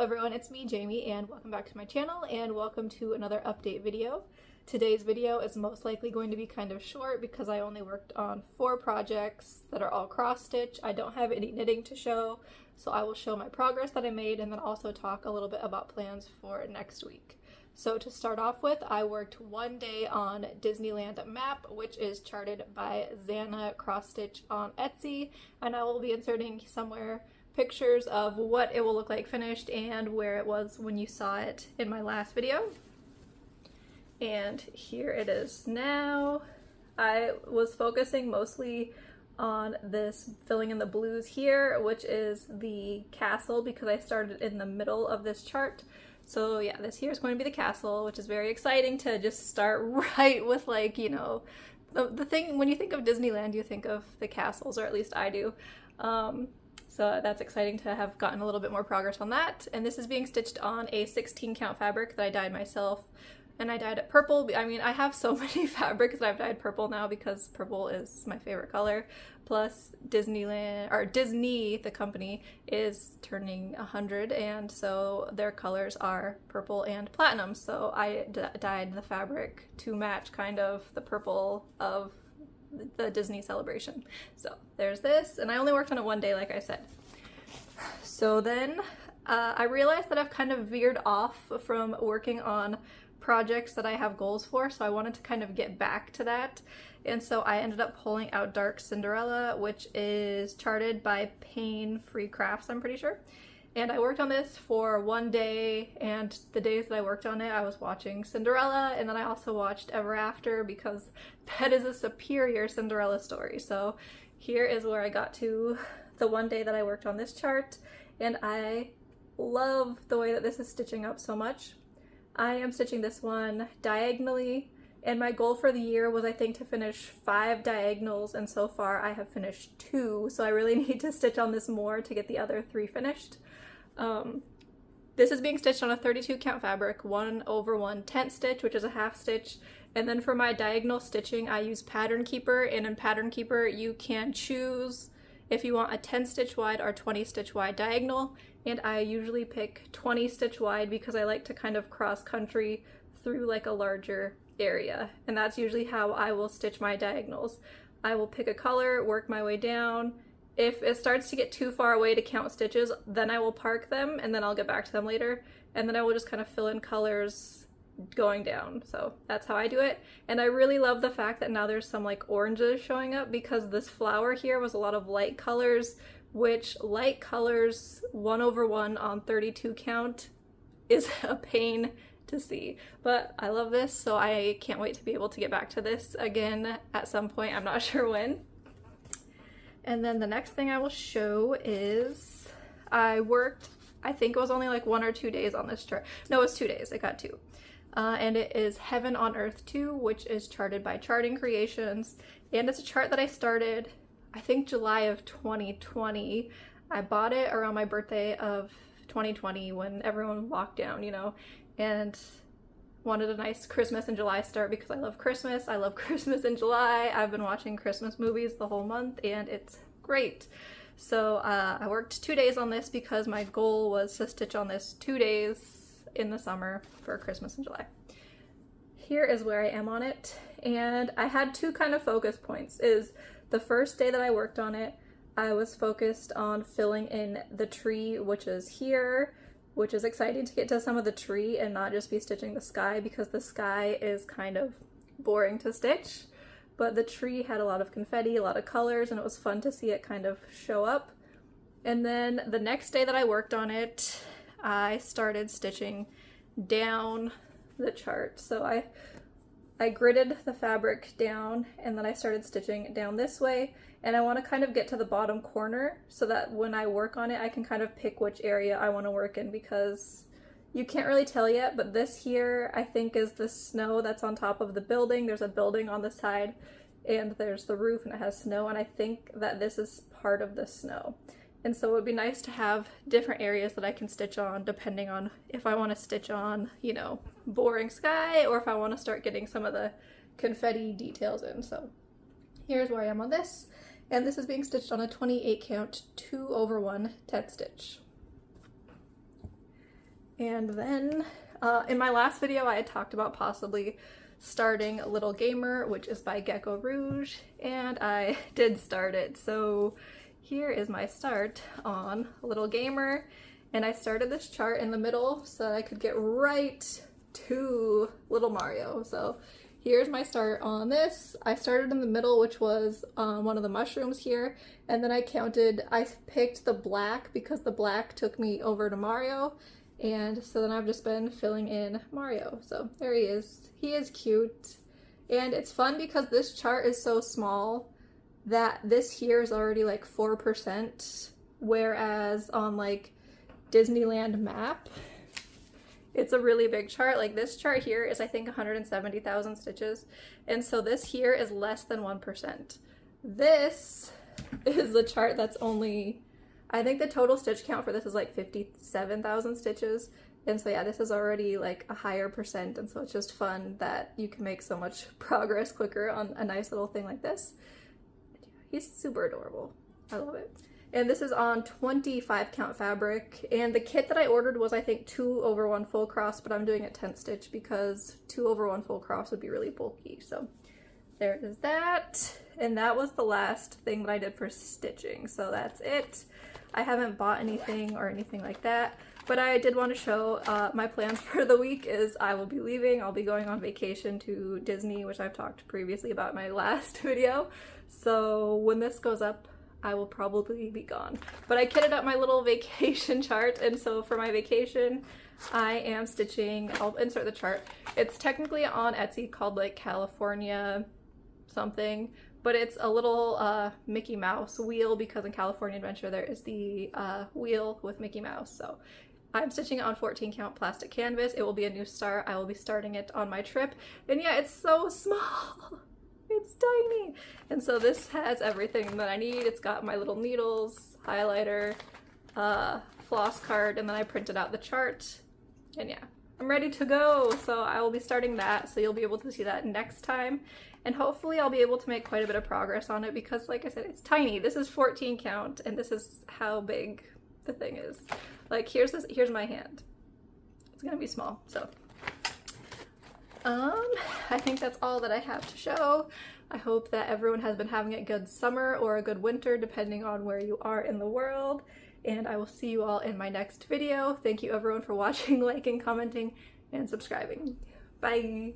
everyone, it's me, Jamie, and welcome back to my channel, and welcome to another update video. Today's video is most likely going to be kind of short because I only worked on 4 projects that are all cross-stitch. I don't have any knitting to show, so I will show my progress that I made and then also talk a little bit about plans for next week. So to start off with, I worked one day on Disneyland map, which is charted by Zana Cross Stitch on Etsy, and I will be inserting somewhere pictures of what it will look like finished and where it was when you saw it in my last video. And here it is now. I was focusing mostly on this filling in the blues here, which is the castle, because I started in the middle of this chart. So yeah, this here is going to be the castle, which is very exciting to just start right with, like, you know, the thing, when you think of Disneyland, you think of the castles, or at least I do. So that's exciting to have gotten a little bit more progress on that. And this is being stitched on a 16 count fabric that I dyed myself. And I dyed it purple. I mean, I have so many fabrics that I've dyed purple now because purple is my favorite color. Plus Disneyland, or Disney, the company, is turning 100, and so their colors are purple and platinum. So I dyed the fabric to match kind of the purple of the Disney celebration. So there's this, and I only worked on it one day, like I said. So then I realized that I've kind of veered off from working on projects that I have goals for, so I wanted to kind of get back to that. And so I ended up pulling out Dark Cinderella, which is charted by Pain Free Crafts, I'm pretty sure. And I worked on this for one day, and the days that I worked on it, I was watching Cinderella, and then I also watched Ever After because that is a superior Cinderella story. So here is where I got to the one day that I worked on this chart, and I love the way that this is stitching up so much. I am stitching this one diagonally, and my goal for the year was, I think, to finish 5 diagonals, and so far I have finished 2, so I really need to stitch on this more to get the other 3 finished. This is being stitched on a 32 count fabric, 1/1 tent stitch, which is a half stitch, and then for my diagonal stitching I use Pattern Keeper, and in Pattern Keeper you can choose if you want a 10 stitch wide or 20 stitch wide diagonal, and I usually pick 20 stitch wide because I like to kind of cross country through like a larger area, and that's usually how I will stitch my diagonals. I will pick a color, work my way down. If it starts to get too far away to count stitches, then I will park them and then I'll get back to them later, and then I will just kind of fill in colors going down. So that's how I do it. And I really love the fact that now there's some like oranges showing up, because this flower here was a lot of light colors, which light colors 1/1 on 32 count is a pain to see. But I love this, so I can't wait to be able to get back to this again at some point. I'm not sure when. And then the next thing I will show is I worked, I think it was only like 1 or 2 days on this chart. No, it was 2 days. I got 2. And it is Heaven on Earth 2, which is charted by Charting Creations. And it's a chart that I started, I think, July of 2020. I bought it around my birthday of 2020 when everyone locked down, you know, and wanted a nice Christmas in July start because I love Christmas. I love Christmas in July. I've been watching Christmas movies the whole month and it's great. So I worked 2 days on this because my goal was to stitch on this 2 days in the summer for Christmas in July. Here is where I am on it, and I had 2 kind of focus points. Is the first day that I worked on it, I was focused on filling in the tree, which is here, which is exciting to get to some of the tree and not just be stitching the sky, because the sky is kind of boring to stitch. But the tree had a lot of confetti, a lot of colors, and it was fun to see it kind of show up. And then the next day that I worked on it, I started stitching down the chart. So I gridded the fabric down, and then I started stitching down this way, and I want to kind of get to the bottom corner so that when I work on it I can kind of pick which area I want to work in, because you can't really tell yet, but this here I think is the snow that's on top of the building. There's a building on the side and there's the roof and it has snow, and I think that this is part of the snow. And so it would be nice to have different areas that I can stitch on depending on if I want to stitch on, you know, boring sky, or if I want to start getting some of the confetti details in. So here's where I am on this. And this is being stitched on a 28 count 2/1 tent stitch. And then in my last video I had talked about possibly starting a Little Gamer, which is by Gecko Rouge, and I did start it. So here is my start on Little Gamer, and I started this chart in the middle so that I could get right to Little Mario. So here's my start on this. I started in the middle, which was one of the mushrooms here, and then I picked the black because the black took me over to Mario, and so then I've just been filling in Mario. So there he is. He is cute, and it's fun because this chart is so small that this here is already like 4%, whereas on like Disneyland map, it's a really big chart. Like this chart here is I think 170,000 stitches, and so this here is less than 1%. This is the chart that's only, I think the total stitch count for this is like 57,000 stitches, and so yeah, this is already like a higher percent, and so it's just fun that you can make so much progress quicker on a nice little thing like this. He's super adorable. I love it. And this is on 25 count fabric, and the kit that I ordered was I think 2/1 full cross, but I'm doing a 10th stitch because 2/1 full cross would be really bulky. So there is that, and that was the last thing that I did for stitching, so that's it. I haven't bought anything or anything like that, but I did want to show my plans for the week is I will be leaving. I'll be going on vacation to Disney, which I've talked previously about in my last video. So when this goes up, I will probably be gone. But I kitted up my little vacation chart, and so for my vacation, I am stitching, I'll insert the chart. It's technically on Etsy called like California something, but it's a little Mickey Mouse wheel because in California Adventure there is the wheel with Mickey Mouse. So I'm stitching it on 14 count plastic canvas. It will be a new start. I will be starting it on my trip. And yeah, it's so small. It's tiny. And so this has everything that I need. It's got my little needles, highlighter, floss card, and then I printed out the chart. And yeah, I'm ready to go. So I will be starting that, so you'll be able to see that next time. And hopefully I'll be able to make quite a bit of progress on it because like I said, it's tiny. This is 14 count, and this is how big the thing is. Like here's my hand. It's gonna be small, so. I think that's all that I have to show. I hope that everyone has been having a good summer or a good winter, depending on where you are in the world. And I will see you all in my next video. Thank you everyone for watching, liking, commenting, and subscribing. Bye!